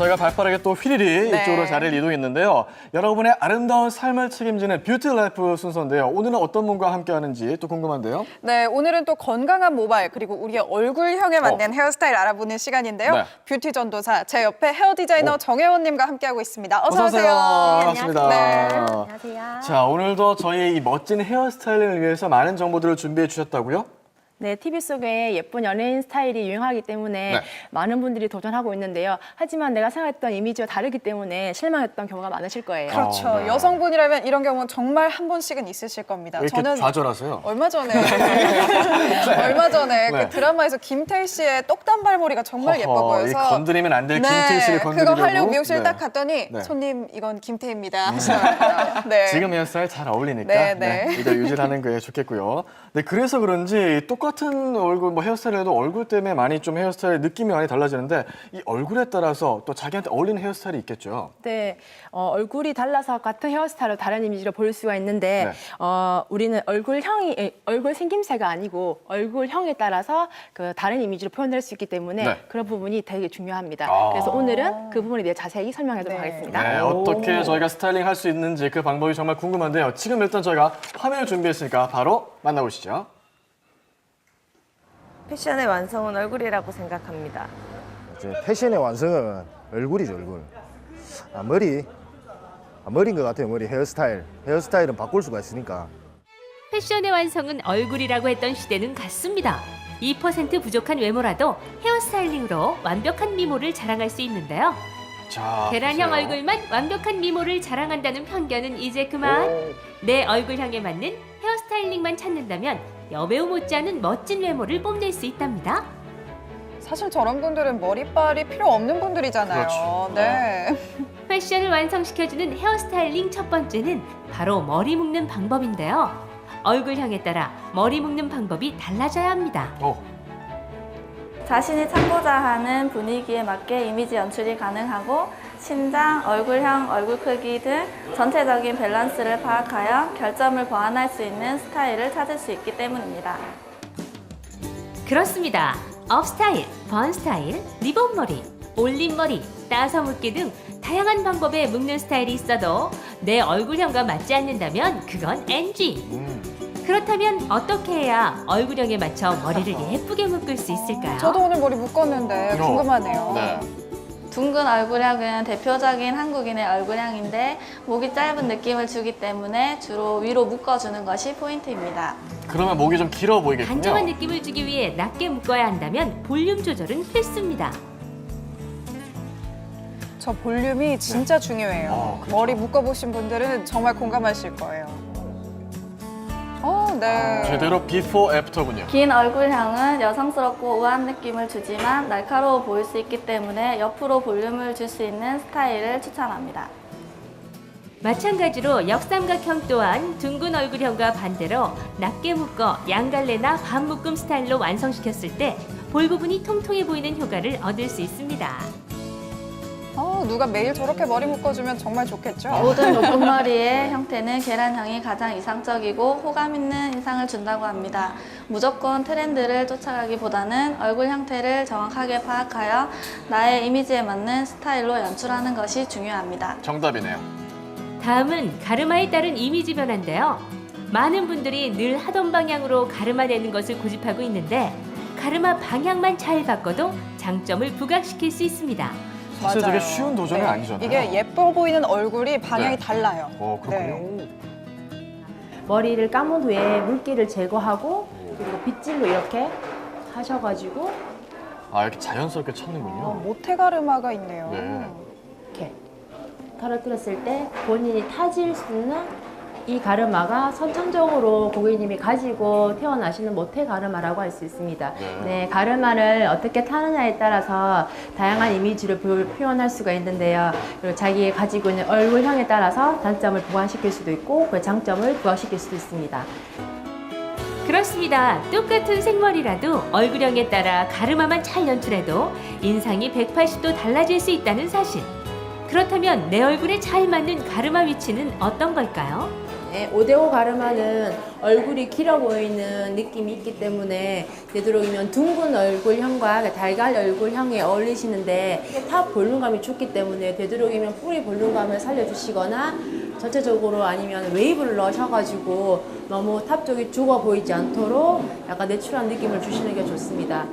저희가 발빠르게 또 휘리리 네. 이쪽으로 자리를 이동했는데요. 여러분의 아름다운 삶을 책임지는 뷰티 라이프 순서인데요. 오늘은 어떤 분과 함께하는지 또 궁금한데요. 네, 오늘은 또 건강한 모발 그리고 우리의 얼굴형에 맞는 헤어스타일 알아보는 시간인데요. 네. 뷰티 전도사 제 옆에 헤어 디자이너 정혜원님과 함께하고 있습니다. 어서 오세요. 반갑습니다. 네. 안녕하세요. 자, 오늘도 저희 이 멋진 헤어스타일링을 위해서 많은 정보들을 준비해 주셨다고요? 네, TV 속에 예쁜 연예인 스타일이 유행하기 때문에 네. 많은 분들이 도전하고 있는데요. 하지만 내가 생각했던 이미지와 다르기 때문에 실망했던 경우가 많으실 거예요. 그렇죠. 네. 여성분이라면 이런 경우는 정말 한 번씩은 있으실 겁니다. 왜 이렇게 좌절하세요? 얼마 전에 네. 그 드라마에서 김태희 씨의 똑단발머리가 정말 예뻐 허허, 보여서 이 건드리면 안 될 김태희 씨를 건드리려고. 그거 하려고 미용실 네. 딱 갔더니 네. 손님 이건 김태희입니다 하시더라고요. 네. 지금 헤어스타일 잘 어울리니까 네, 네. 이걸 유지하는 게 좋겠고요. 네, 그래서 그런지 똑같은 얼굴, 뭐 헤어스타일에도 얼굴 때문에 많이 좀 헤어스타일 느낌이 많이 달라지는데 이 얼굴에 따라서 또 자기한테 어울리는 헤어스타일이 있겠죠. 네, 얼굴이 달라서 같은 헤어스타일로 다른 이미지로 보일 수가 있는데 네. 우리는 얼굴 생김새가 아니고 얼굴형에 따라서 그 다른 이미지로 표현될 수 있기 때문에 네. 그런 부분이 되게 중요합니다. 아. 그래서 오늘은 그 부분에 대해 자세히 설명해보도록 네. 하겠습니다. 네, 어떻게 저희가 스타일링 할 수 있는지 그 방법이 정말 궁금한데요. 지금 일단 저희가 화면을 준비했으니까 바로 만나보시죠. 패션의 완성은 얼굴이라고 생각합니다. 이제 패션의 완성은 얼굴이죠, 얼굴. 머리인 것 같아요, 머리. 헤어스타일은 바꿀 수가 있으니까. 패션의 완성은 얼굴이라고 했던 시대는 갔습니다. 2% 부족한 외모라도 헤어스타일링으로 완벽한 미모를 자랑할 수 있는데요. 자, 계란형 보세요. 얼굴만 완벽한 미모를 자랑한다는 편견은 이제 그만. 내 얼굴형에 맞는 헤어스타일링만 찾는다면 여배우 못지않은 멋진 외모를 뽐낼 수 있답니다. 사실 저런 분들은 머리빨이 필요 없는 분들이잖아요. 그렇죠. 네. 패션을 완성시켜주는 헤어스타일링 첫 번째는 바로 머리 묶는 방법인데요. 얼굴형에 따라 머리 묶는 방법이 달라져야 합니다. 자신이 찾고자 하는 분위기에 맞게 이미지 연출이 가능하고 신장, 얼굴형, 얼굴 크기 등 전체적인 밸런스를 파악하여 결점을 보완할 수 있는 스타일을 찾을 수 있기 때문입니다. 그렇습니다. 업 스타일, 번 스타일, 리본 머리, 올린 머리, 따서 묶기 등 다양한 방법의 묶는 스타일이 있어도 내 얼굴형과 맞지 않는다면 그건 NG. 그렇다면 어떻게 해야 얼굴형에 맞춰 머리를 예쁘게 묶을 수 있을까요? 저도 오늘 머리 묶었는데 궁금하네요. 네. 둥근 얼굴형은 대표적인 한국인의 얼굴형인데 목이 짧은 느낌을 주기 때문에 주로 위로 묶어주는 것이 포인트입니다. 그러면 목이 좀 길어 보이겠군요. 단정한 느낌을 주기 위해 낮게 묶어야 한다면 볼륨 조절은 필수입니다. 저 볼륨이 진짜 중요해요. 그렇죠. 머리 묶어보신 분들은 정말 공감하실 거예요. 네. 제대로 비포 애프터군요. 긴 얼굴형은 여성스럽고 우아한 느낌을 주지만 날카로워 보일 수 있기 때문에 옆으로 볼륨을 줄 수 있는 스타일을 추천합니다. 마찬가지로 역삼각형 또한 둥근 얼굴형과 반대로 낮게 묶어 양갈래나 반묶음 스타일로 완성시켰을 때 볼 부분이 통통해 보이는 효과를 얻을 수 있습니다. 누가 매일 저렇게 머리 묶어주면 정말 좋겠죠? 모든 묶음머리의 형태는 계란형이 가장 이상적이고 호감 있는 인상을 준다고 합니다. 무조건 트렌드를 쫓아가기보다는 얼굴 형태를 정확하게 파악하여 나의 이미지에 맞는 스타일로 연출하는 것이 중요합니다. 정답이네요. 다음은 가르마에 따른 이미지 변화인데요. 많은 분들이 늘 하던 방향으로 가르마 내는 것을 고집하고 있는데 가르마 방향만 잘 바꿔도 장점을 부각시킬 수 있습니다. 사실 맞아요. 되게 쉬운 도전은 네. 아니잖아요. 이게 예뻐 보이는 얼굴이 방향이 네. 달라요. 그렇군요. 머리를 감은 후에 물기를 제거하고 그리고 빗질로 이렇게 하셔가지고 이렇게 자연스럽게 찾는군요. 모태가르마가 있네요. 네. 이렇게 떨어뜨렸을 때 본인이 타질 수 있는 이 가르마가 선천적으로 고객님이 가지고 태어나시는 모태 가르마라고 할 수 있습니다. 네, 가르마를 어떻게 타느냐에 따라서 다양한 이미지를 표현할 수가 있는데요. 그리고 자기가 가지고 있는 얼굴형에 따라서 단점을 보완시킬 수도 있고 그 장점을 부각시킬 수도 있습니다. 그렇습니다. 똑같은 생머리라도 얼굴형에 따라 가르마만 잘 연출해도 인상이 180도 달라질 수 있다는 사실. 그렇다면 내 얼굴에 잘 맞는 가르마 위치는 어떤 걸까요? 네, 5대5 가르마는 얼굴이 길어 보이는 느낌이 있기 때문에 되도록이면 둥근 얼굴형과 달걀 얼굴형에 어울리시는데 탑 볼륨감이 좋기 때문에 되도록이면 뿌리 볼륨감을 살려주시거나 전체적으로 아니면 웨이브를 넣으셔가지고 너무 탑 쪽이 죽어 보이지 않도록 약간 내추럴한 느낌을 주시는 게 좋습니다.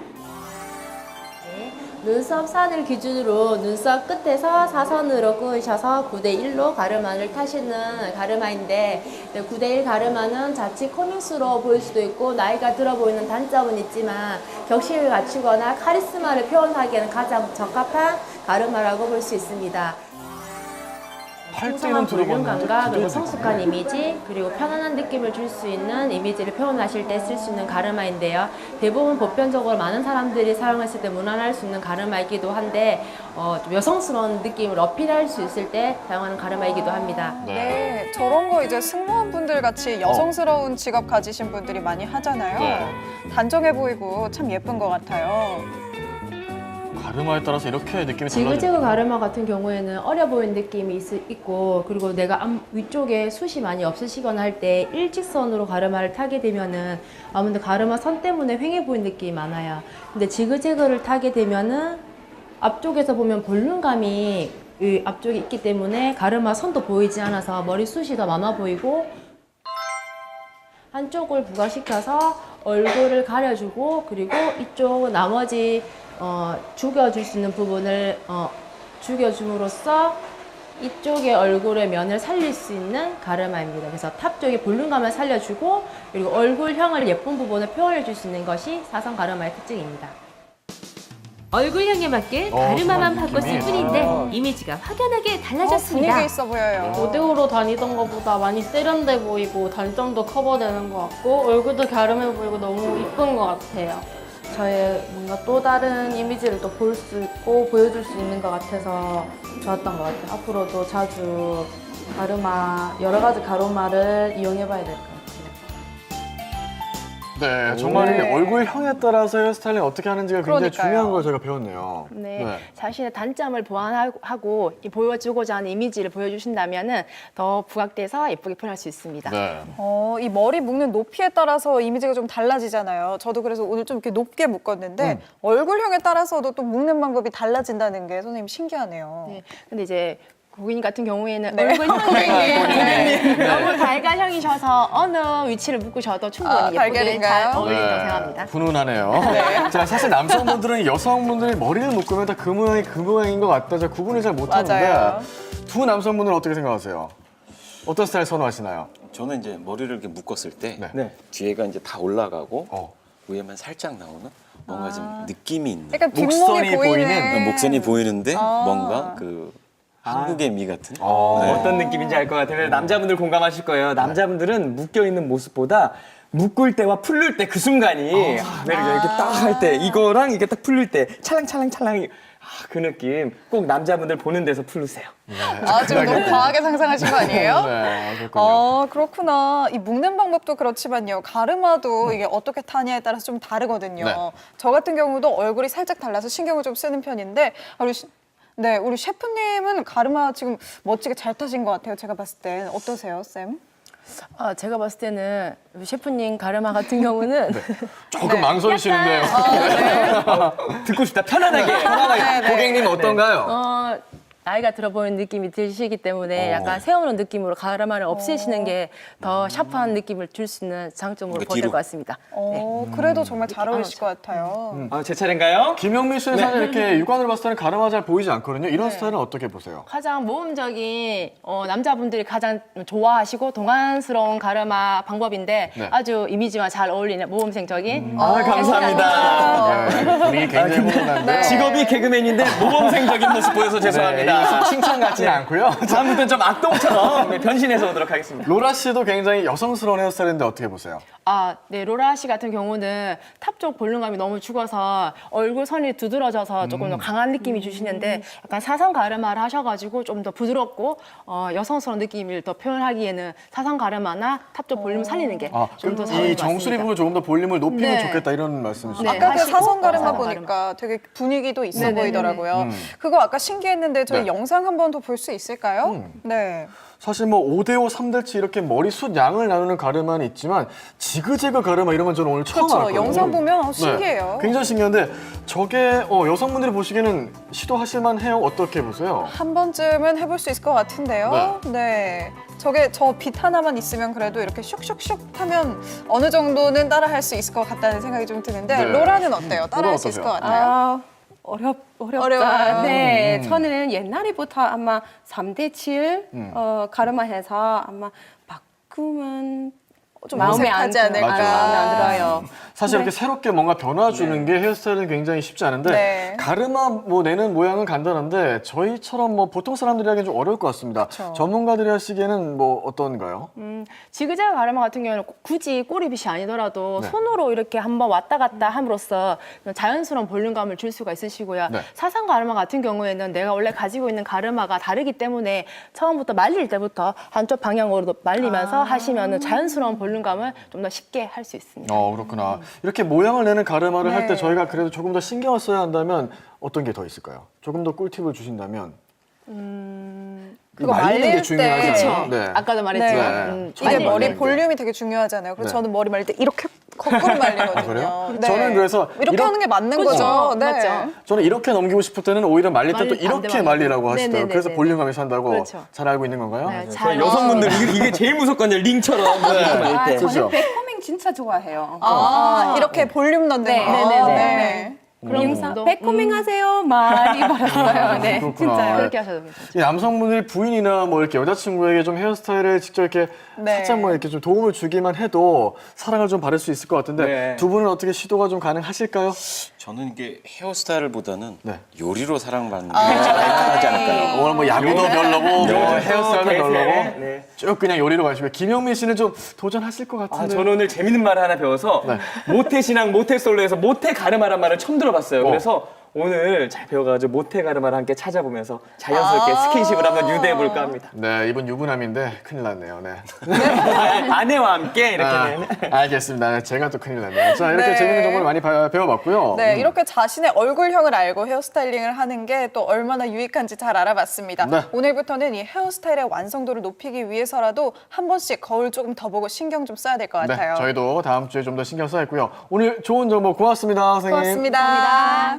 눈썹 산을 기준으로 눈썹 끝에서 사선으로 끄으셔서 9대1로 가르마를 타시는 가르마인데 9대1 가르마는 자칫 코믹스로 보일 수도 있고 나이가 들어 보이는 단점은 있지만 격식을 갖추거나 카리스마를 표현하기에는 가장 적합한 가르마라고 볼 수 있습니다. 풍성한 볼륨감과 그리고 성숙한 이미지 그리고 편안한 느낌을 줄 수 있는 이미지를 표현하실 때 쓸 수 있는 가르마인데요. 대부분 보편적으로 많은 사람들이 사용했을 때 무난할 수 있는 가르마이기도 한데 좀 여성스러운 느낌을 어필할 수 있을 때 사용하는 가르마이기도 합니다. 네, 저런 거 이제 승무원분들 같이 여성스러운 직업 가지신 분들이 많이 하잖아요. 네. 단정해 보이고 참 예쁜 것 같아요. 가르마에 따라서 이렇게 느낌이 지그재그 달라져요. 가르마 같은 경우에는 어려 보이는 느낌이 있고 그리고 내가 위쪽에 숱이 많이 없으시거나 할 때 일직선으로 가르마를 타게 되면은 아무래도 가르마 선 때문에 휑해 보이는 느낌이 많아요. 근데 지그재그를 타게 되면은 앞쪽에서 보면 볼륨감이 이 앞쪽에 있기 때문에 가르마 선도 보이지 않아서 머리숱이 더 많아 보이고 한쪽을 부각시켜서 얼굴을 가려주고 그리고 이쪽 나머지 죽여줄 수 있는 부분을 죽여줌으로써 이쪽의 얼굴의 면을 살릴 수 있는 가르마입니다. 그래서 탑 쪽의 볼륨감을 살려주고 그리고 얼굴형을 예쁜 부분을 표현해 줄 수 있는 것이 사선 가르마의 특징입니다. 얼굴형에 맞게 정말 가르마만 느낌이. 바꿨을 뿐인데 이미지가 확연하게 달라졌습니다. 분위기 있어 보여요. 5대5로 다니던 것보다 많이 세련돼 보이고 단점도 커버되는 것 같고 얼굴도 갸름해 보이고 너무 이쁜 것 같아요. 저의 뭔가 또 다른 이미지를 또 볼 수 있고 보여줄 수 있는 것 같아서 좋았던 것 같아요. 앞으로도 자주 여러 가지 가르마를 이용해봐야 될 것 같아요. 네, 정말 네. 이 얼굴형에 따라서 헤어스타일링 어떻게 하는지가 굉장히 그러니까요. 중요한 걸 저희가 배웠네요. 네, 자신의 단점을 보완하고 보여주고자 하는 이미지를 보여주신다면은 더 부각돼서 예쁘게 표현할 수 있습니다. 네. 이 머리 묶는 높이에 따라서 이미지가 좀 달라지잖아요. 저도 그래서 오늘 좀 이렇게 높게 묶었는데 얼굴형에 따라서도 또 묶는 방법이 달라진다는 게 선생님 신기하네요. 네, 근데 이제 고객님 같은 경우에는 네. 얼굴형이 너무 달걀형이셔서 어느 위치를 묶으셔도 충분히 예쁘게 달걀인가요? 잘 어울린다고 생각합니다. 훈훈하네요. 자, 사실 남성분들은 여성분들이 머리를 묶으면 다 그 모양이 그 모양인 것 같다. 제가 구분을 잘 못하는데 맞아요. 두 남성분들은 어떻게 생각하세요? 어떤 스타일 선호하시나요? 저는 이제 머리를 이렇게 묶었을 때 네. 뒤에가 이제 다 올라가고 어. 위에만 살짝 나오는 뭔가 좀 느낌이 있는 약간 뒷목이 목선이 보이는. 목선이 보이는데 아. 뭔가 그 한국의 미 같은 네. 어떤 느낌인지 알 것 같아요. 남자분들 공감하실 거예요. 남자분들은 묶여있는 모습보다 묶을 때와 풀릴 때 그 순간이 매력이 이렇게 딱 할 때 이거랑 이게 딱 풀릴 때 찰랑찰랑찰랑 그 느낌 꼭 남자분들 보는 데서 풀으세요. 좀 너무 과하게 상상하신 거 아니에요? 네, 그렇군요. 그렇구나. 이 묶는 방법도 그렇지만요. 가르마도 이게 어떻게 타냐에 따라서 좀 다르거든요. 네. 저 같은 경우도 얼굴이 살짝 달라서 신경을 좀 쓰는 편인데 우리 셰프님은 가르마 지금 멋지게 잘 타신 것 같아요. 제가 봤을 땐 어떠세요, 쌤? 제가 봤을 때는 우리 셰프님 가르마 같은 경우는 조금 망설이시는데요. 듣고 싶다. 편안하게. 고객님 어떤가요? 나이가 들어 보이는 느낌이 드시기 때문에 약간 세우는 느낌으로 가르마를 없애시는 게 더 샤프한 느낌을 줄 수 있는 장점으로 그러니까 보일 뒤로. 것 같습니다. 그래도 정말 잘 어울리실 것 같아요. 제 차례인가요? 김영민 씨는 사실 이렇게 육안으로 봤을 때는 가르마 잘 보이지 않거든요. 이런 스타일은 어떻게 보세요? 가장 모험적인 남자분들이 가장 좋아하시고 동안스러운 가르마 방법인데 네. 아주 이미지와 잘 어울리는 모험생적인 감사합니다. 네, 분위기 굉장히 훈훈한데요. 직업이 개그맨인데 모범생적인 모습 보여서 죄송합니다. 네, 칭찬 같지는 않고요. 다음부터는 좀 악동처럼 변신해서 오도록 하겠습니다. 로라 씨도 굉장히 여성스러운 헤어스타일인데 어떻게 보세요? 네, 로라 씨 같은 경우는 탑 쪽 볼륨감이 너무 죽어서 얼굴 선이 두드러져서 조금 더 강한 느낌이 주시는데 약간 사선 가르마를 하셔가지고 좀 더 부드럽고 여성스러운 느낌을 더 표현하기에는 사선 가르마나 탑 쪽 볼륨을 살리는 게 좀 더 잘 어울릴 이 것 정수리 같습니다. 부분 조금 더 볼륨을 높이면 네. 좋겠다 이런 말씀이시죠? 네. 아까 그 하시고, 사선 가르마 사선 보니까 되게 분위기도 있어 네네네네. 보이더라고요. 그거 아까 신기했는데 저희 네, 영상 한 번 더 볼 수 있을까요? 네. 사실 뭐 5대5, 3대7 이렇게 머리숱 양을 나누는 가르마는 있지만 지그재그 가르마 이런 건 저는 오늘 처음 그렇죠. 알았거든요. 영상 보면 신기해요. 네, 굉장히 신기한데 저게 여성분들이 보시기에는 시도하실 만해요? 어떻게 보세요? 한 번쯤은 해볼 수 있을 것 같은데요. 네. 저게 저 빛 하나만 있으면 그래도 이렇게 슉슉슉 하면 어느 정도는 따라할 수 있을 것 같다는 생각이 좀 드는데 네. 로라는 어때요? 따라할 수 있을 것 같아요? 어렵다. 어려워요? 네, 저는 옛날부터 아마 3대7 가르마해서 아마 바꾸면 좀 마음에 안 어색하지 않을까. 마음에 안 들어요. 사실 이렇게 새롭게 뭔가 변화 주는 게 헤어스타일은 굉장히 쉽지 않은데 네. 가르마 뭐 내는 모양은 간단한데 저희처럼 뭐 보통 사람들이 하기엔 좀 어려울 것 같습니다. 그쵸. 전문가들이 하시기에는 뭐 어떤가요? 지그재그 가르마 같은 경우는 굳이 꼬리빗이 아니더라도 네. 손으로 이렇게 한번 왔다 갔다 함으로써 자연스러운 볼륨감을 줄 수가 있으시고요. 네. 사상 가르마 같은 경우에는 내가 원래 가지고 있는 가르마가 다르기 때문에 처음부터 말릴 때부터 한쪽 방향으로 말리면서 하시면 자연스러운 볼륨감을 좀 더 쉽게 할 수 있습니다. 그렇구나. 이렇게 모양을 내는 가르마를 할 때 네. 저희가 그래도 조금 더 신경을 써야 한다면 어떤 게 더 있을까요? 조금 더 꿀팁을 주신다면 그거 말리는 게 말릴 중요하지 때. 않아요? 네. 아까도 말했지만 네. 이게 많이 머리 말리는 게. 볼륨이 되게 중요하잖아요. 그래서 네. 저는 머리 말릴 때 이렇게 거꾸로 말리거든요. 그래요? 네. 저는 그래서 이렇게 하는 게 맞는 그렇죠. 거죠. 네. 맞죠. 저는 이렇게 넘기고 싶을 때는 오히려 말릴 때 또 말릴- 이렇게 반대 말리라고 말리고. 하시더라고요. 네네네네. 그래서 볼륨감이 산다고 그렇죠. 잘 알고 있는 건가요? 네, 저희 여성분들 이게 제일 무섭거든요. 링처럼 네. 이렇게. 그렇죠. 저는 백코밍 진짜 좋아해요. 이렇게 볼륨 넣는 네. 거. 네네네. 그런 영상 분도 백코밍 하세요 많이 받았어요. 네, 그렇구나. 진짜요. 그렇게 하셔도 괜찮죠. 이 남성분들이 부인이나 뭐 이렇게 여자친구에게 좀 헤어스타일을 직접 이렇게 네. 살짝 뭐 이렇게 좀 도움을 주기만 해도 사랑을 좀 받을 수 있을 것 같은데 네. 두 분은 어떻게 시도가 좀 가능하실까요? 저는 이게 헤어스타일보다는 네. 요리로 사랑받는 게 깔끔하지 않을까요? 오늘 뭐 야구도 별로고 뭐 헤어스타일도 대세. 별로고 네. 쭉 그냥 요리로 가시고 김영민 씨는 좀 도전하실 것 같은데. 저는 오늘 재밌는 말을 하나 배워서 모태신앙 모태솔로에서 모태 가르마란 말을 처음 들어봤어요. 그래서 오늘 잘 배워가지고 모태 가르마를 함께 찾아보면서 자연스럽게 스킨십을 한번 유도해볼까 합니다. 네, 이분 유부남인데 큰일 났네요. 네. 아내와 함께 이렇게. 알겠습니다. 네, 제가 또 큰일 났네요. 자, 이렇게 네. 재밌는 정보를 많이 배워봤고요. 네, 이렇게 자신의 얼굴형을 알고 헤어스타일링을 하는 게 또 얼마나 유익한지 잘 알아봤습니다. 네. 오늘부터는 이 헤어스타일의 완성도를 높이기 위해서라도 한 번씩 거울 조금 더 보고 신경 좀 써야 될 것 같아요. 네, 저희도 다음 주에 좀 더 신경 써야겠고요. 오늘 좋은 정보 고맙습니다, 선생님. 고맙습니다.